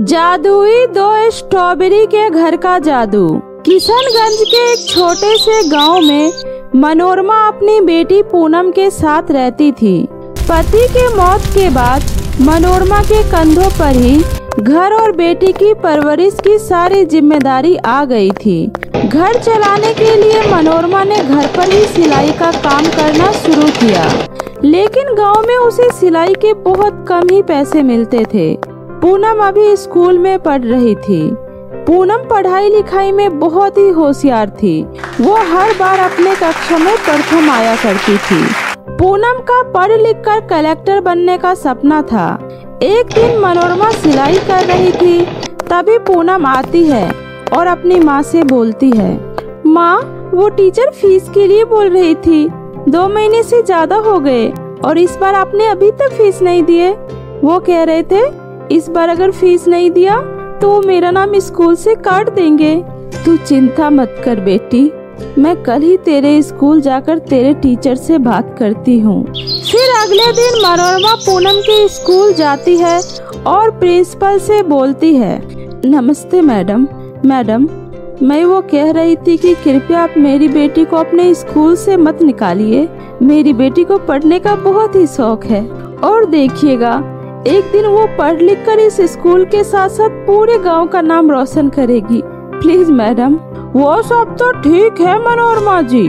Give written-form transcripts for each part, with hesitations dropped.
जादुई 2 स्ट्रॉबेरी के घर का जादू। किशनगंज के एक छोटे से गांव में मनोरमा अपनी बेटी पूनम के साथ रहती थी। पति के मौत के बाद मनोरमा के कंधों पर ही घर और बेटी की परवरिश की सारी जिम्मेदारी आ गई थी। घर चलाने के लिए मनोरमा ने घर पर ही सिलाई का काम करना शुरू किया, लेकिन गांव में उसे सिलाई के बहुत कम ही पैसे मिलते थे। पूनम अभी स्कूल में पढ़ रही थी। पूनम पढ़ाई लिखाई में बहुत ही होशियार थी। वो हर बार अपने कक्षा में प्रथम आया करती थी। पूनम का पढ़ लिख कर कलेक्टर बनने का सपना था। एक दिन मनोरमा सिलाई कर रही थी, तभी पूनम आती है और अपनी माँ से बोलती है, माँ वो टीचर फीस के लिए बोल रही थी, 2 महीने से ज्यादा हो गए और इस बार आपने अभी तक फीस नहीं दिए। वो कह रहे थे इस बार अगर फीस नहीं दिया तो मेरा नाम स्कूल से काट देंगे। तू चिंता मत कर बेटी, मैं कल ही तेरे स्कूल जाकर तेरे टीचर से बात करती हूँ। फिर अगले दिन मनोरमा पूनम के स्कूल जाती है और प्रिंसिपल से बोलती है, नमस्ते मैडम। मैं वो कह रही थी कि कृपया आप मेरी बेटी को अपने स्कूल से मत निकालिए। मेरी बेटी को पढ़ने का बहुत ही शौक है और देखिएगा एक दिन वो पढ़ लिख कर इस स्कूल के साथ साथ पूरे गांव का नाम रोशन करेगी। Please madam. वो सब तो ठीक है मनोरमा जी,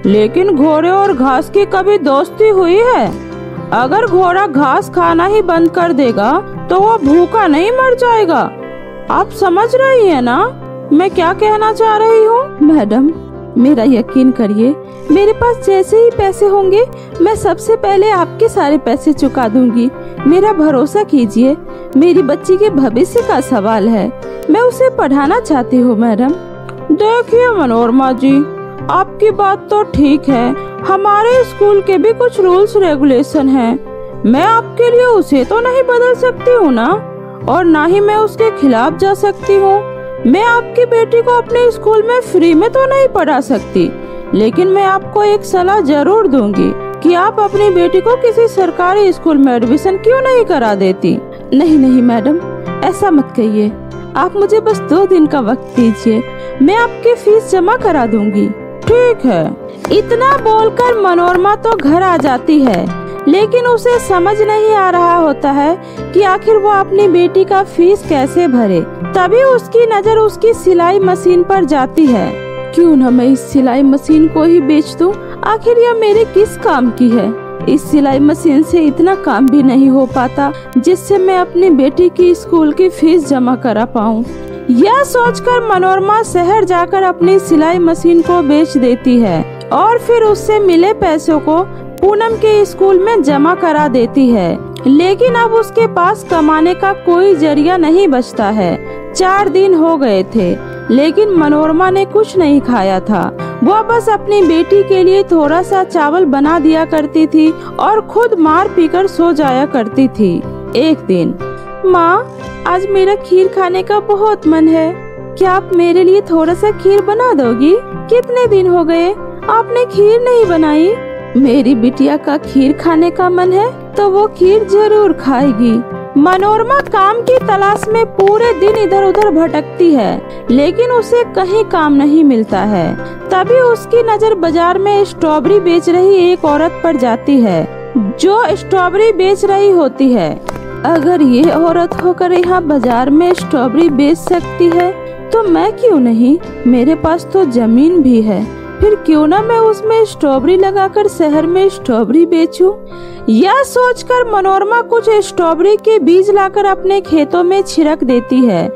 लेकिन घोड़े और घास की कभी दोस्ती हुई है? अगर घोड़ा घास खाना ही बंद कर देगा तो वो भूखा नहीं मर जाएगा। आप समझ रही है ना मैं क्या कहना चाह रही हूँ? मैडम मेरा यकीन करिए, मेरे पास जैसे ही पैसे होंगे मैं सबसे पहले आपके सारे पैसे चुका दूंगी। मेरा भरोसा कीजिए, मेरी बच्ची के भविष्य का सवाल है, मैं उसे पढ़ाना चाहती हूँ मैडम। देखिए मनोरमा जी, आपकी बात तो ठीक है, हमारे स्कूल के भी कुछ रूल्स रेगुलेशन हैं। मैं आपके लिए उसे तो नहीं बदल सकती हूँ ना, और ना ही मैं उसके खिलाफ जा सकती हूँ। मैं आपकी बेटी को अपने स्कूल में फ्री में तो नहीं पढ़ा सकती, लेकिन मैं आपको एक सलाह जरूर दूंगी कि आप अपनी बेटी को किसी सरकारी स्कूल में एडमिशन क्यों नहीं करा देती। नहीं मैडम, ऐसा मत कहिए, आप मुझे बस 2 दिन का वक्त दीजिए, मैं आपकी फीस जमा करा दूंगी। ठीक है। इतना बोलकर मनोरमा तो घर आ जाती है, लेकिन उसे समझ नहीं आ रहा होता है कि आखिर वो अपनी बेटी का फीस कैसे भरे। तभी उसकी नजर उसकी सिलाई मशीन पर जाती है। क्यों न मैं इस सिलाई मशीन को ही बेच दूं? आखिर यह मेरे किस काम की है? इस सिलाई मशीन से इतना काम भी नहीं हो पाता जिससे मैं अपनी बेटी की स्कूल की फीस जमा करा पाऊं। यह सोचकर मनोरमा शहर जाकर अपनी सिलाई मशीन को बेच देती है और फिर उससे मिले पैसों को पूनम के स्कूल में जमा करा देती है। लेकिन अब उसके पास कमाने का कोई जरिया नहीं बचता है। 4 दिन हो गए थे, लेकिन मनोरमा ने कुछ नहीं खाया था। वह बस अपनी बेटी के लिए थोड़ा सा चावल बना दिया करती थी और खुद मार पीकर सो जाया करती थी। एक दिन, माँ आज मेरा खीर खाने का बहुत मन है, क्या आप मेरे लिए थोड़ा सा खीर बना दोगी? कितने दिन हो गए आपने खीर नहीं बनाई। मेरी बिटिया का खीर खाने का मन है तो वो खीर जरूर खाएगी। मनोरमा काम की तलाश में पूरे दिन इधर उधर भटकती है, लेकिन उसे कहीं काम नहीं मिलता है। तभी उसकी नजर बाजार में स्ट्रॉबेरी बेच रही एक औरत पर जाती है, जो स्ट्रॉबेरी बेच रही होती है। अगर ये औरत होकर यहाँ बाजार में स्ट्रॉबेरी बेच सकती है तो मैं क्यों नहीं? मेरे पास तो जमीन भी है, फिर क्यों ना मैं उसमें स्ट्रॉबेरी लगाकर शहर में स्ट्रॉबेरी बेचूं? यह सोचकर मनोरमा कुछ स्ट्रॉबेरी के बीज लाकर अपने खेतों में छिड़क देती है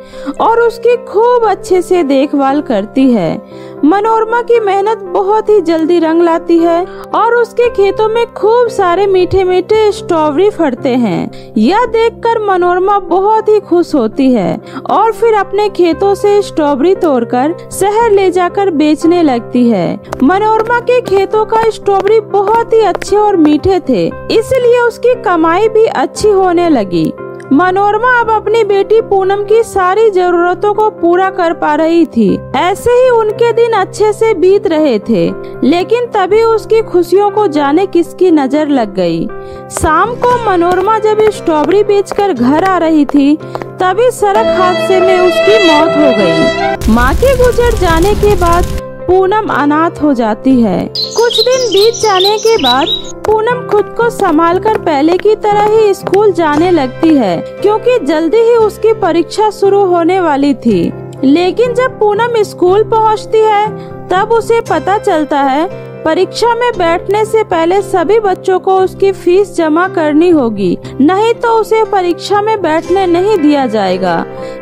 और उसकी खूब अच्छे से देखभाल करती है। मनोरमा की मेहनत बहुत ही जल्दी रंग लाती है और उसके खेतों में खूब सारे मीठे मीठे स्ट्रॉबेरी फड़ते हैं। यह देखकर मनोरमा बहुत ही खुश होती है और फिर अपने खेतों से स्ट्रॉबेरी तोड़कर शहर ले जाकर बेचने लगती है। मनोरमा के खेतों का स्ट्रॉबेरी बहुत ही अच्छे और मीठे थे, इसलिए उसकी कमाई भी अच्छी होने लगी। मनोरमा अब अपनी बेटी पूनम की सारी जरूरतों को पूरा कर पा रही थी। ऐसे ही उनके दिन अच्छे से बीत रहे थे, लेकिन तभी उसकी खुशियों को जाने किसकी नजर लग गई। शाम को मनोरमा जब स्ट्रॉबेरी बेचकर घर आ रही थी, तभी सड़क हादसे में उसकी मौत हो गई। माँ के गुजर जाने के बाद पूनम अनाथ हो जाती है। कुछ दिन बीत जाने के बाद पूनम खुद को संभालकर पहले की तरह ही स्कूल जाने लगती है, क्योंकि जल्दी ही उसकी परीक्षा शुरू होने वाली थी। लेकिन जब पूनम स्कूल पहुंचती है तब उसे पता चलता है परीक्षा में बैठने से पहले सभी बच्चों को उसकी फीस जमा करनी होगी, नहीं तो उसे परीक्षा में बैठने नहीं दिया जाएगा।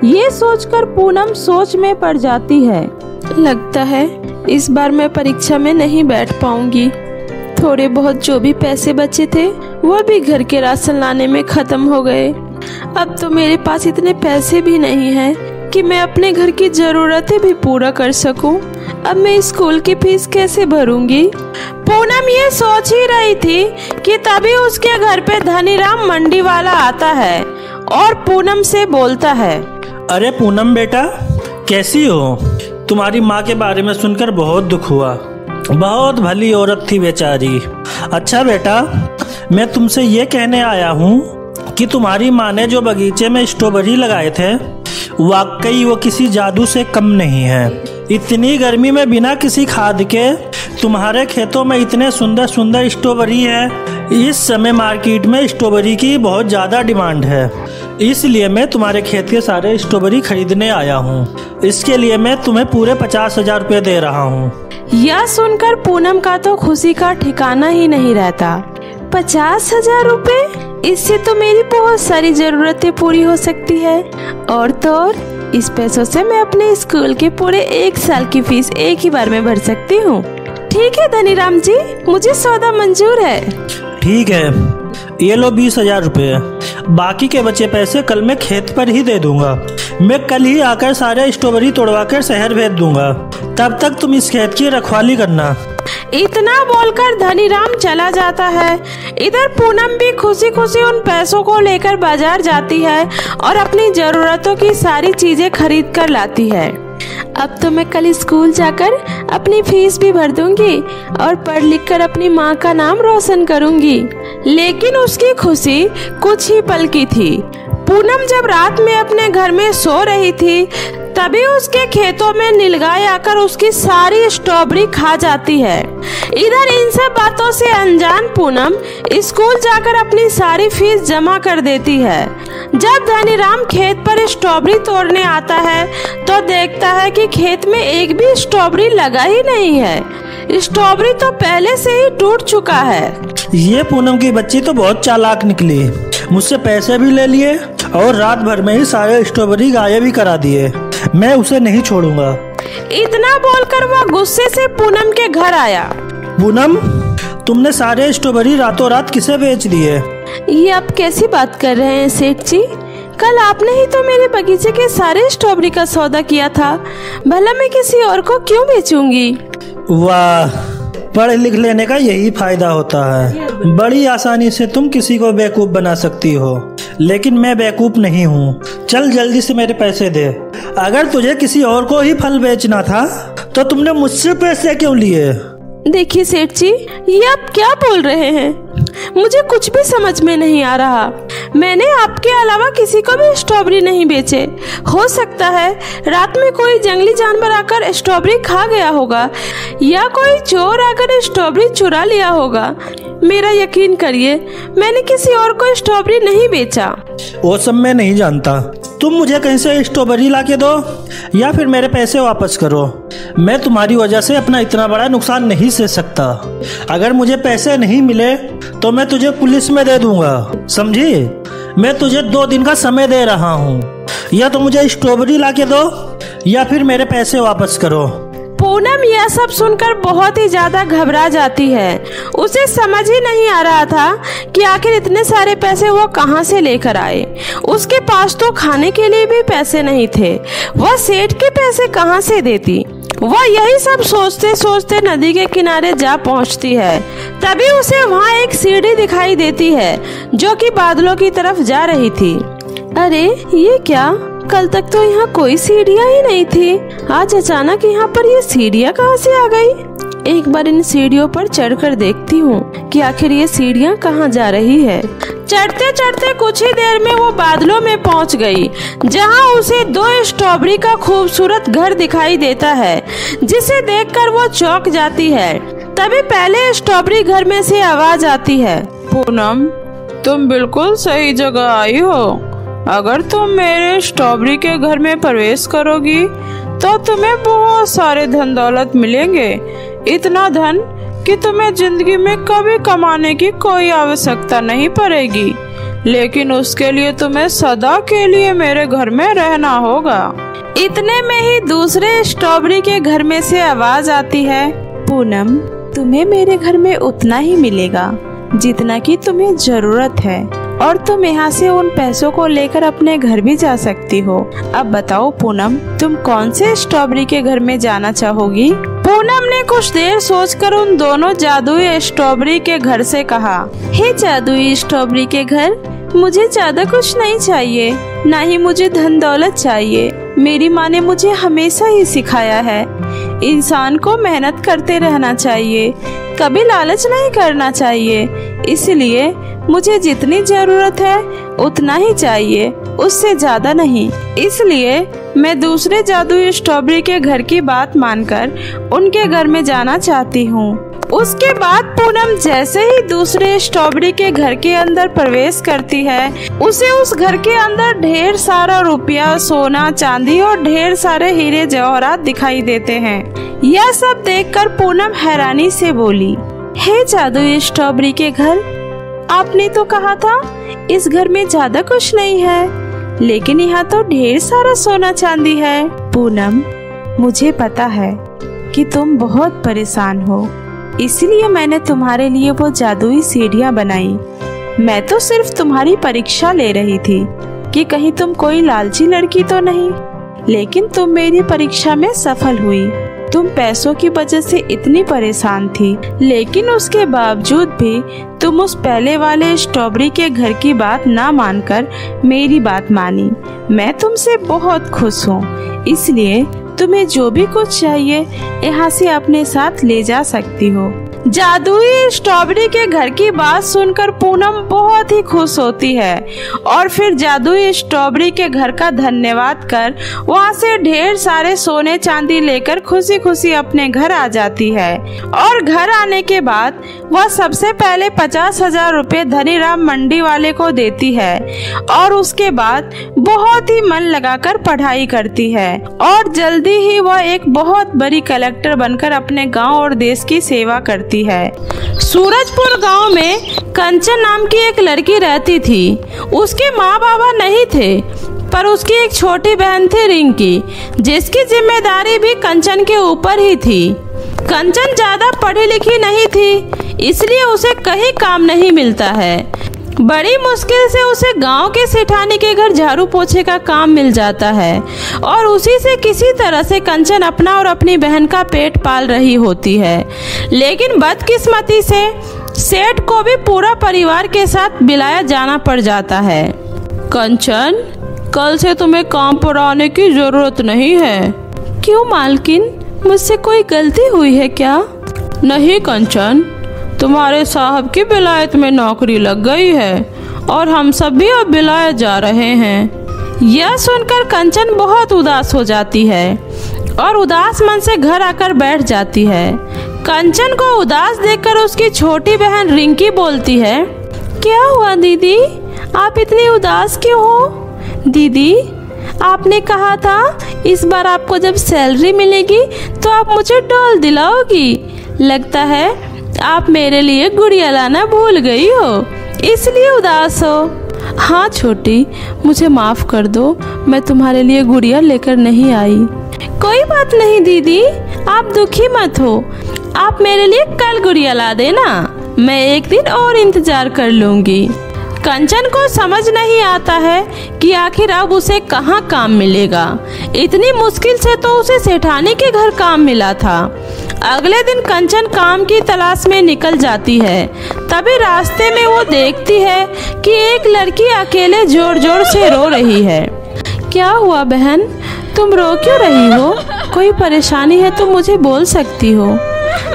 ये सोचकर पूनम सोच में पड़ जाती है। लगता है इस बार मैं परीक्षा में नहीं बैठ पाऊंगी। थोड़े बहुत जो भी पैसे बचे थे वो भी घर के राशन लाने में खत्म हो गए। अब तो मेरे पास इतने पैसे भी नहीं हैं कि मैं अपने घर की जरूरतें भी पूरा कर सकूं। अब मैं स्कूल की फीस कैसे भरूंगी? पूनम ये सोच ही रही थी कि तभी उसके घर पे धनीराम मंडी वाला आता है और पूनम से बोलता है, अरे पूनम बेटा, कैसी हो? तुम्हारी माँ के बारे में सुनकर बहुत दुख हुआ। बहुत भली औरत थी बेचारी। अच्छा बेटा, मैं तुमसे ये कहने आया हूँ कि तुम्हारी माँ ने जो बगीचे में स्ट्रॉबेरी लगाए थे वाकई वो किसी जादू से कम नहीं है। इतनी गर्मी में बिना किसी खाद के तुम्हारे खेतों में इतने सुंदर सुंदर स्ट्रॉबेरी है। इस समय मार्केट में स्ट्रॉबेरी की बहुत ज़्यादा डिमांड है, इसलिए मैं तुम्हारे खेत के सारे स्ट्रॉबेरी खरीदने आया हूँ। इसके लिए मैं तुम्हें पूरे 50,000 रुपये दे रहा हूँ। यह सुनकर पूनम का तो खुशी का ठिकाना ही नहीं रहता। 50,000 रुपये? इससे तो मेरी बहुत सारी जरूरतें पूरी हो सकती है। और तो और इस पैसों से मैं अपने स्कूल के पूरे 1 साल की फीस एक ही बार में भर सकती हूँ। ठीक है धनीराम जी, मुझे सौदा मंजूर है। ठीक है, ये लो 20,000 रुपये। बाकी के बचे पैसे कल मैं खेत पर ही दे दूंगा। मैं कल ही आकर सारे स्ट्रॉबेरी तोड़वा कर शहर भेज दूंगा। तब तक तुम इस खेत की रखवाली करना। इतना बोलकर धनीराम चला जाता है। इधर पूनम भी खुशी खुशी उन पैसों को लेकर बाजार जाती है और अपनी जरूरतों की सारी चीजें खरीद कर लाती है। अब तो मैं कल स्कूल जाकर अपनी फीस भी भर दूंगी और पढ़ लिख कर अपनी माँ का नाम रोशन करूंगी। लेकिन उसकी खुशी कुछ ही पल की थी। पूनम जब रात में अपने घर में सो रही थी तभी उसके खेतों में नीलगाय आकर उसकी सारी स्ट्रॉबेरी खा जाती है। इधर इन सब बातों से अनजान पूनम स्कूल जाकर अपनी सारी फीस जमा कर देती है। जब धनीराम खेत पर स्ट्रॉबेरी तोड़ने आता है तो देखता है कि खेत में एक भी स्ट्रॉबेरी लगा ही नहीं है। स्ट्रॉबेरी तो पहले से ही टूट चुका है। ये पूनम की बच्ची तो बहुत चालाक निकली। मुझसे पैसे भी ले लिए और रात भर में ही सारे स्ट्रॉबेरी गायब भी करा दिए। मैं उसे नहीं छोड़ूंगा। इतना बोलकर वह गुस्से से पूनम के घर आया। पूनम, तुमने सारे स्ट्रॉबेरी रातों रात किसे बेच दिए? ये आप कैसी बात कर रहे हैं सेठ जी? कल आपने ही तो मेरे बगीचे के सारे स्ट्रॉबेरी का सौदा किया था। भला मैं किसी और को क्यों बेचूंगी? वाह, पढ़ लिख लेने का यही फायदा होता है। बड़ी आसानी से तुम किसी को बेवकूफ बना सकती हो, लेकिन मैं बेवकूफ नहीं हूँ। चल जल्दी से मेरे पैसे दे। अगर तुझे किसी और को ही फल बेचना था तो तुमने मुझसे पैसे क्यों लिए? देखिए सेठ जी, ये आप क्या बोल रहे हैं? मुझे कुछ भी समझ में नहीं आ रहा। मैंने आपके अलावा किसी को भी स्ट्रॉबेरी नहीं बेचे। हो सकता है रात में कोई जंगली जानवर आकर स्ट्रॉबेरी खा गया होगा या कोई चोर आकर स्ट्रॉबेरी चुरा लिया होगा। मेरा यकीन करिए, मैंने किसी और को स्ट्रॉबेरी नहीं बेचा। वो सब मैं नहीं जानता। तुम मुझे कहीं से स्ट्रॉबेरी ला के दो या फिर मेरे पैसे वापस करो। मैं तुम्हारी वजह से अपना इतना बड़ा नुकसान नहीं सह सकता। अगर मुझे पैसे नहीं मिले तो मैं तुझे पुलिस में दे दूंगा, समझी? मैं तुझे 2 दिन का समय दे रहा हूँ। या तो मुझे स्ट्रॉबेरी ला के दो या फिर मेरे पैसे वापस करो। पूनम यह सब सुनकर बहुत ही ज्यादा घबरा जाती है। उसे समझ ही नहीं आ रहा था कि आखिर इतने सारे पैसे वो कहां से लेकर आए। उसके पास तो खाने के लिए भी पैसे नहीं थे। वह सेठ के पैसे कहां से देती? वह यही सब सोचते सोचते नदी के किनारे जा पहुंचती है। तभी उसे वहां एक सीढ़ी दिखाई देती है जो कि बादलों की तरफ जा रही थी। अरे ये क्या? कल तक तो यहाँ कोई सीढ़ियाँ ही नहीं थी। आज अचानक यहाँ पर ये सीढ़ियाँ कहाँ से आ गई? एक बार इन सीढ़ियों पर चढ़कर देखती हूँ कि आखिर ये सीढ़ियाँ कहाँ जा रही है। चढ़ते चढ़ते कुछ ही देर में वो बादलों में पहुंच गई, जहां उसे 2 स्ट्रॉबेरी का खूबसूरत घर दिखाई देता है, जिसे देखकर वो चौंक जाती है। तभी पहले स्ट्रॉबेरी घर में से आवाज आती है, पूनम, तुम बिल्कुल सही जगह आई हो। अगर तुम मेरे स्ट्रॉबेरी के घर में प्रवेश करोगी तो तुम्हें बहुत सारे धन दौलत मिलेंगे, इतना धन कि तुम्हें जिंदगी में कभी कमाने की कोई आवश्यकता नहीं पड़ेगी। लेकिन उसके लिए तुम्हें सदा के लिए मेरे घर में रहना होगा। इतने में ही दूसरे स्ट्रॉबेरी के घर में से आवाज आती है, पूनम, तुम्हें मेरे घर में उतना ही मिलेगा जितना कि तुम्हें जरूरत है, और तुम यहाँ से उन पैसों को लेकर अपने घर भी जा सकती हो। अब बताओ पूनम, तुम कौन से स्ट्रॉबेरी के घर में जाना चाहोगी? पूनम ने कुछ देर सोचकर उन दोनों जादुई स्ट्रॉबेरी के घर से कहा, हे जादुई स्ट्रॉबेरी के घर, मुझे ज्यादा कुछ नहीं चाहिए, ना ही मुझे धन दौलत चाहिए। मेरी माँ ने मुझे हमेशा ही सिखाया है, इंसान को मेहनत करते रहना चाहिए, कभी लालच नहीं करना चाहिए। इसलिए मुझे जितनी जरूरत है उतना ही चाहिए, उससे ज्यादा नहीं। इसलिए मैं दूसरे जादुई स्ट्रॉबेरी के घर की बात मानकर उनके घर में जाना चाहती हूँ। उसके बाद पूनम जैसे ही दूसरे स्ट्रॉबेरी के घर के अंदर प्रवेश करती है, उसे उस घर के अंदर ढेर सारा रुपया, सोना, चांदी और ढेर सारे हीरे जवाहरात दिखाई देते हैं। यह सब देखकर पूनम हैरानी से बोली, हे जादुई स्ट्रॉबेरी के घर, आपने तो कहा था इस घर में ज्यादा कुछ नहीं है, लेकिन यहाँ तो ढेर सारा सोना चांदी है। पूनम, मुझे पता है कि तुम बहुत परेशान हो, इसलिए मैंने तुम्हारे लिए वो जादुई सीढ़ियाँ बनाई। मैं तो सिर्फ तुम्हारी परीक्षा ले रही थी कि कहीं तुम कोई लालची लड़की तो नहीं, लेकिन तुम मेरी परीक्षा में सफल हुई। तुम पैसों की वजह से इतनी परेशान थी, लेकिन उसके बावजूद भी तुम उस पहले वाले स्ट्रॉबेरी के घर की बात ना मानकर मेरी बात मानी। मैं तुमसे बहुत खुश हूँ, इसलिए तुम्हें जो भी कुछ चाहिए यहाँ से अपने साथ ले जा सकती हो। जादुई स्ट्रॉबेरी के घर की बात सुनकर पूनम बहुत ही खुश होती है और फिर जादुई स्ट्रॉबेरी के घर का धन्यवाद कर वहाँ से ढेर सारे सोने चांदी लेकर खुशी खुशी अपने घर आ जाती है। और घर आने के बाद वह सबसे पहले 50,000 रुपए धनीराम मंडी वाले को देती है और उसके बाद बहुत ही मन लगाकर पढ़ाई करती है और जल्दी ही वह एक बहुत बड़ी कलेक्टर बनकर अपने गाँव और देश की सेवा करती है। सूरजपुर गांव में कंचन नाम की एक लड़की रहती थी। उसके माँ बाबा नहीं थे, पर उसकी एक छोटी बहन थी रिंकी, जिसकी जिम्मेदारी भी कंचन के ऊपर ही थी। कंचन ज्यादा पढ़ी लिखी नहीं थी, इसलिए उसे कहीं काम नहीं मिलता है। बड़ी मुश्किल से उसे गांव के सेठानी के घर झाड़ू पोछे का काम मिल जाता है और उसी से किसी तरह से कंचन अपना और अपनी बहन का पेट पाल रही होती है। लेकिन बदकिस्मती से सेठ को भी पूरा परिवार के साथ बिलाया जाना पड़ जाता है। कंचन, कल से तुम्हें काम पर आने की जरूरत नहीं है। क्यों मालकिन, मुझसे कोई गलती हुई है क्या? नहीं कंचन, तुम्हारे साहब की विलायत में नौकरी लग गई है और हम सब भी अब विलायत जा रहे हैं। यह सुनकर कंचन बहुत उदास हो जाती है और उदास मन से घर आकर बैठ जाती है। कंचन को उदास देखकर उसकी छोटी बहन रिंकी बोलती है, क्या हुआ दीदी, आप इतनी उदास क्यों हो? दीदी, आपने कहा था इस बार आपको जब सैलरी मिलेगी तो आप मुझे डॉल दिलाओगी। लगता है आप मेरे लिए गुड़िया लाना भूल गई हो, इसलिए उदास हो। हाँ छोटी, मुझे माफ कर दो, मैं तुम्हारे लिए गुड़िया लेकर नहीं आई। कोई बात नहीं दीदी, आप दुखी मत हो, आप मेरे लिए कल गुड़िया ला देना, मैं एक दिन और इंतजार कर लूंगी। कंचन को समझ नहीं आता है कि आखिर अब उसे कहाँ काम मिलेगा। इतनी मुश्किल से तो उसे सेठानी के घर काम मिला था। अगले दिन कंचन काम की तलाश में निकल जाती है। तभी रास्ते में वो देखती है कि एक लड़की अकेले जोर जोर से रो रही है। क्या हुआ बहन, तुम रो क्यों रही हो? कोई परेशानी है तो मुझे बोल सकती हो।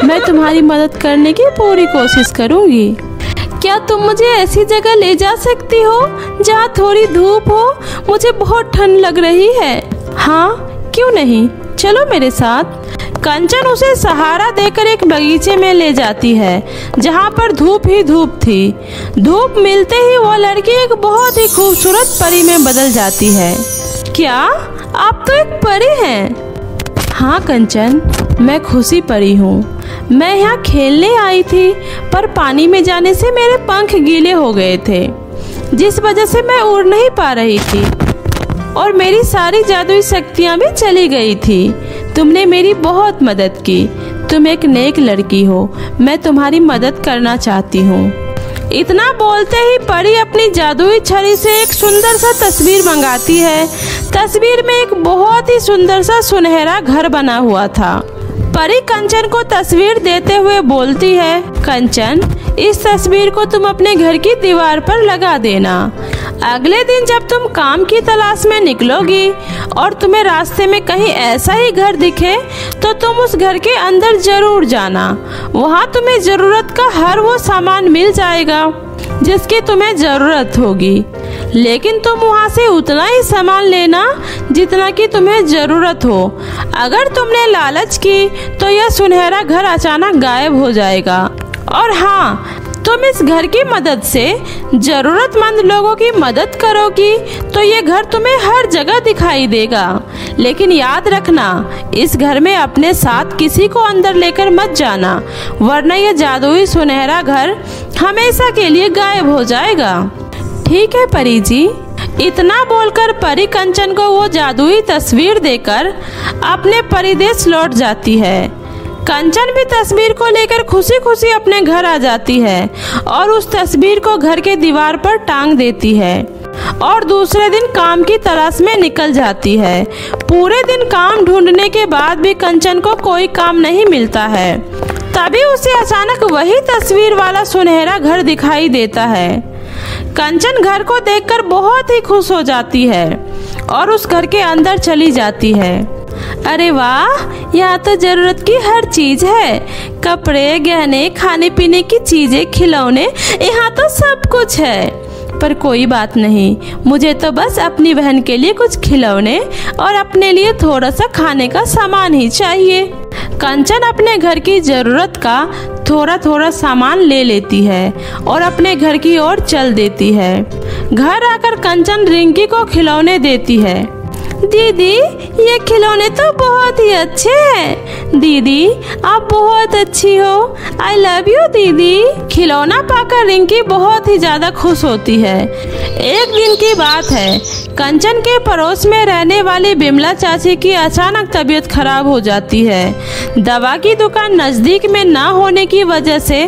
मैं तुम्हारी मदद करने की पूरी कोशिश करूंगी। क्या तुम मुझे ऐसी जगह ले जा सकती हो जहाँ थोड़ी धूप हो? मुझे बहुत ठंड लग रही है। हाँ, क्यों नहीं, चलो मेरे साथ। कंचन उसे सहारा देकर एक बगीचे में ले जाती है जहाँ पर धूप ही धूप थी। धूप मिलते ही वो लड़की एक बहुत ही खूबसूरत परी में बदल जाती है। क्या आप तो एक परी हैं? हाँ कंचन, मैं खुशी परी हूँ। मैं यहाँ खेलने आई थी, पर पानी में जाने से मेरे पंख गीले हो गए थे, जिस वजह से मैं उड़ नहीं पा रही थी और मेरी सारी जादुई शक्तियाँ भी चली गई थी। तुमने मेरी बहुत मदद की। तुम एक नेक लड़की हो, मैं तुम्हारी मदद करना चाहती हूँ। इतना बोलते ही परी अपनी जादुई छड़ी से एक सुंदर सा तस्वीर मंगाती है। तस्वीर में एक बहुत ही सुंदर सा सुनहरा घर बना हुआ था। परी कंचन को तस्वीर देते हुए बोलती है, कंचन, इस तस्वीर को तुम अपने घर की दीवार पर लगा देना। अगले दिन जब तुम काम की तलाश में निकलोगी और तुम्हें रास्ते में कहीं ऐसा ही घर दिखे तो तुम उस घर के अंदर जरूर जाना। वहाँ तुम्हें जरूरत का हर वो सामान मिल जाएगा जिसकी तुम्हें जरूरत होगी, लेकिन तुम वहाँ से उतना ही सामान लेना जितना कि तुम्हें जरूरत हो। अगर तुमने लालच की तो यह सुनहरा घर अचानक गायब हो जाएगा। और हाँ, तुम इस घर की मदद से जरूरतमंद लोगों की मदद करोगी तो ये घर तुम्हें हर जगह दिखाई देगा। लेकिन याद रखना, इस घर में अपने साथ किसी को अंदर लेकर मत जाना, वरना यह जादुई सुनहरा घर हमेशा के लिए गायब हो जाएगा। ठीक है परी जी। इतना बोलकर परी कंचन को वो जादुई तस्वीर देकर अपने परिदेश लौट जाती है। कंचन भी तस्वीर को लेकर खुशी खुशी अपने घर आ जाती है और उस तस्वीर को घर के दीवार पर टांग देती है और दूसरे दिन काम की तलाश में निकल जाती है। पूरे दिन काम ढूंढने के बाद भी कंचन को कोई काम नहीं मिलता है। तभी उसे अचानक वही तस्वीर वाला सुनहरा घर दिखाई देता है। कंचन घर को देखकर बहुत ही खुश हो जाती है और उस घर के अंदर चली जाती है। अरे वाह, यहाँ तो जरूरत की हर चीज है। कपड़े, गहने, खाने पीने की चीजें, खिलौने, यहाँ तो सब कुछ है। पर कोई बात नहीं, मुझे तो बस अपनी बहन के लिए कुछ खिलौने और अपने लिए थोड़ा सा खाने का सामान ही चाहिए। कंचन अपने घर की जरूरत का थोड़ा थोड़ा सामान ले लेती है और अपने घर की ओर चल देती है। घर आकर कंचन रिंकी को खिलौने देती है। दीदी, ये खिलौने तो बहुत ही अच्छे हैं। दीदी, आप बहुत अच्छी हो। आई लव यू दीदी। खिलौना पाकर रिंकी बहुत ही ज्यादा खुश होती है। एक दिन की बात है, कंचन के पड़ोस में रहने वाली बिमला चाची की अचानक तबीयत खराब हो जाती है। दवा की दुकान नजदीक में ना होने की वजह से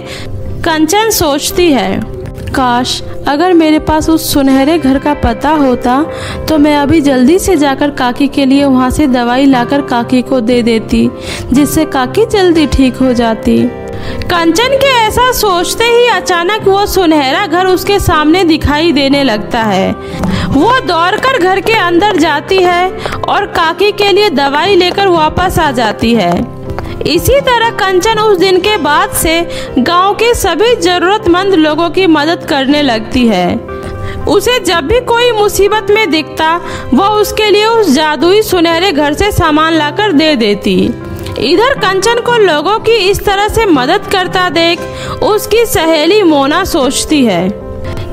कंचन सोचती है, काश अगर मेरे पास उस सुनहरे घर का पता होता तो मैं अभी जल्दी से जाकर काकी के लिए वहाँ से दवाई लाकर काकी को दे देती, जिससे काकी जल्दी ठीक हो जाती। कंचन के ऐसा सोचते ही अचानक वो सुनहरा घर उसके सामने दिखाई देने लगता है। वो दौड़कर घर के अंदर जाती है और काकी के लिए दवाई लेकर वापस आ जाती है। इसी तरह कंचन उस दिन के बाद से गांव के सभी जरूरतमंद लोगों की मदद करने लगती है। उसे जब भी कोई मुसीबत में दिखता, वह उसके लिए उस जादुई सुनहरे घर से सामान लाकर दे देती। इधर कंचन को लोगों की इस तरह से मदद करता देख उसकी सहेली मोना सोचती है,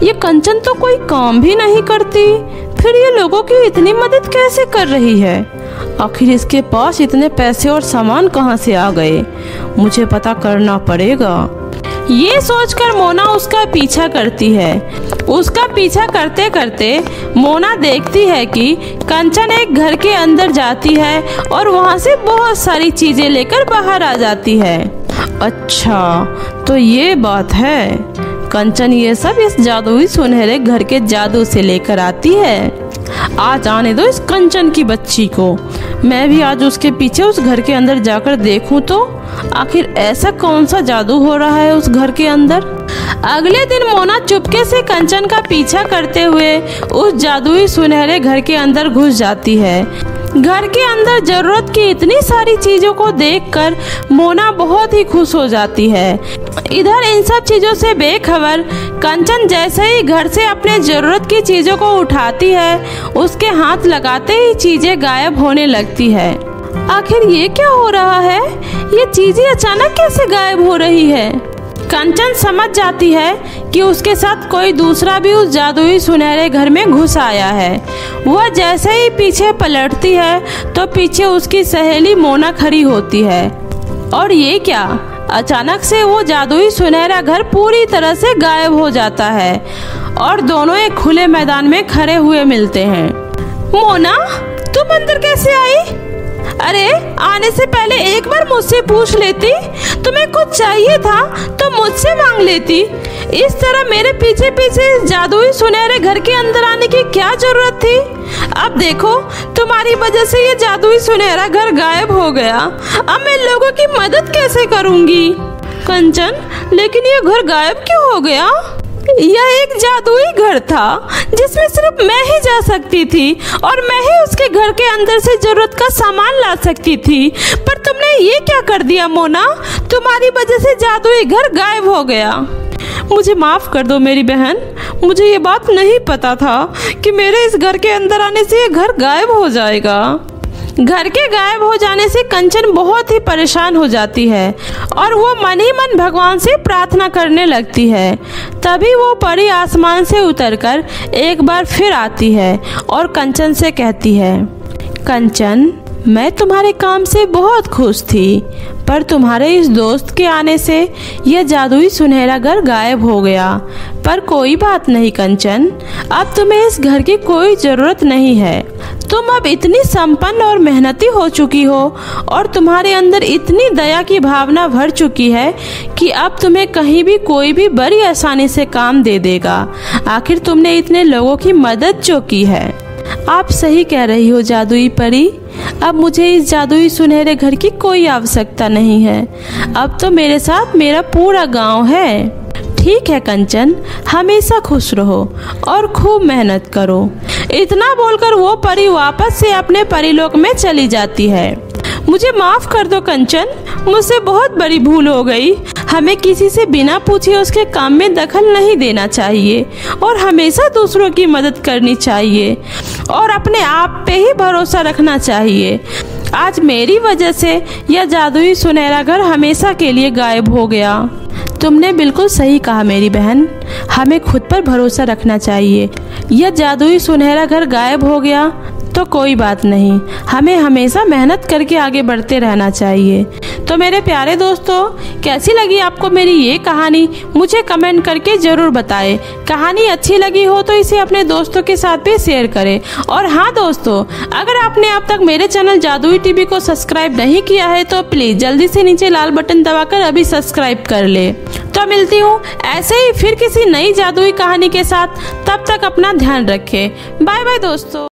ये कंचन तो कोई काम भी नहीं करती, फिर ये लोगों की इतनी मदद कैसे कर रही है? आखिर इसके पास इतने पैसे और सामान कहाँ से आ गए? मुझे पता करना पड़ेगा। ये सोचकर मोना उसका पीछा करती है। उसका पीछा करते करते मोना देखती है कि कंचन एक घर के अंदर जाती है और वहाँ से बहुत सारी चीजें लेकर बाहर आ जाती है। अच्छा, तो ये बात है। कंचन ये सब इस जादुई सुनहरे घर के जादू से लेकर आती है। आज आने दो इस कंचन की बच्ची को। मैं भी आज उसके पीछे उस घर के अंदर जाकर देखूं तो आखिर ऐसा कौन सा जादू हो रहा है उस घर के अंदर। अगले दिन मोना चुपके से कंचन का पीछा करते हुए उस जादुई सुनहरे घर के अंदर घुस जाती है। घर के अंदर जरूरत की इतनी सारी चीजों को देखकर मोना बहुत ही खुश हो जाती है। इधर इन सब चीजों से बेखबर कंचन जैसे ही घर से अपने जरूरत की चीजों को उठाती है, उसके हाथ लगाते ही चीजें गायब होने लगती है। आखिर ये क्या हो रहा है? ये चीजें अचानक कैसे गायब हो रही है? कंचन समझ जाती है कि उसके साथ कोई दूसरा भी उस जादुई सुनहरे घर में घुस आया है। वह जैसे ही पीछे पलटती है तो पीछे उसकी सहेली मोना खड़ी होती है। और ये क्या? अचानक से वो जादुई सुनहरा घर पूरी तरह से गायब हो जाता है और दोनों एक खुले मैदान में खड़े हुए मिलते हैं। मोना, तुम अंदर कैसे आई? अरे, आने से पहले एक बार मुझसे पूछ लेती। तुम्हें कुछ चाहिए था तो मुझसे मांग लेती। इस तरह मेरे पीछे पीछे इस जादुई सुनहरे घर के अंदर आने की क्या जरूरत थी? अब देखो, तुम्हारी वजह से ये जादुई सुनहरा घर गायब हो गया। अब मैं लोगों की मदद कैसे करूंगी? कंचन, लेकिन ये घर गायब क्यों हो गया? यह एक जादुई घर था जिसमें सिर्फ मैं ही जा सकती थी और मैं ही उसके घर के अंदर से जरूरत का सामान ला सकती थी। पर तुमने ये क्या कर दिया मोना? तुम्हारी वजह से जादुई घर गायब हो गया। मुझे माफ कर दो मेरी बहन, मुझे ये बात नहीं पता था कि मेरे इस घर के अंदर आने से ये घर गायब हो जाएगा। घर के गायब हो जाने से कंचन बहुत ही परेशान हो जाती है और वो मन ही मन भगवान से प्रार्थना करने लगती है। तभी वो परी आसमान से उतरकर एक बार फिर आती है और कंचन से कहती है, कंचन, मैं तुम्हारे काम से बहुत खुश थी, पर तुम्हारे इस दोस्त के आने से यह जादुई सुनहरा घर गायब हो गया। पर कोई बात नहीं कंचन, अब तुम्हें इस घर की कोई ज़रूरत नहीं है। तुम अब इतनी संपन्न और मेहनती हो चुकी हो और तुम्हारे अंदर इतनी दया की भावना भर चुकी है कि अब तुम्हें कहीं भी कोई भी बड़ी आसानी से काम दे देगा। आखिर तुमने इतने लोगों की मदद जो की है। आप सही कह रही हो जादुई परी, अब मुझे इस जादुई सुनहरे घर की कोई आवश्यकता नहीं है। अब तो मेरे साथ मेरा पूरा गांव है। ठीक है कंचन, हमेशा खुश रहो और खूब मेहनत करो। इतना बोलकर वो परी वापस से अपने परीलोक में चली जाती है। मुझे माफ कर दो कंचन, मुझसे बहुत बड़ी भूल हो गई। हमें किसी से बिना पूछे उसके काम में दखल नहीं देना चाहिए और हमेशा दूसरों की मदद करनी चाहिए और अपने आप पे ही भरोसा रखना चाहिए। आज मेरी वजह से यह जादुई सुनहरा घर हमेशा के लिए गायब हो गया। तुमने बिल्कुल सही कहा मेरी बहन, हमें खुद पर भरोसा रखना चाहिए। यह जादुई सुनहरा घर गायब हो गया तो कोई बात नहीं, हमें हमेशा मेहनत करके आगे बढ़ते रहना चाहिए। तो मेरे प्यारे दोस्तों, कैसी लगी आपको मेरी ये कहानी? मुझे कमेंट करके ज़रूर बताएं। कहानी अच्छी लगी हो तो इसे अपने दोस्तों के साथ भी शेयर करें। और हाँ दोस्तों, अगर आपने अब तक मेरे चैनल जादुई टीवी को सब्सक्राइब नहीं किया है तो प्लीज़ जल्दी से नीचे लाल बटन दबाकर अभी सब्सक्राइब कर ले। तो मिलती हूँ ऐसे ही फिर किसी नई जादुई कहानी के साथ। तब तक अपना ध्यान रखें। बाय बाय दोस्तों।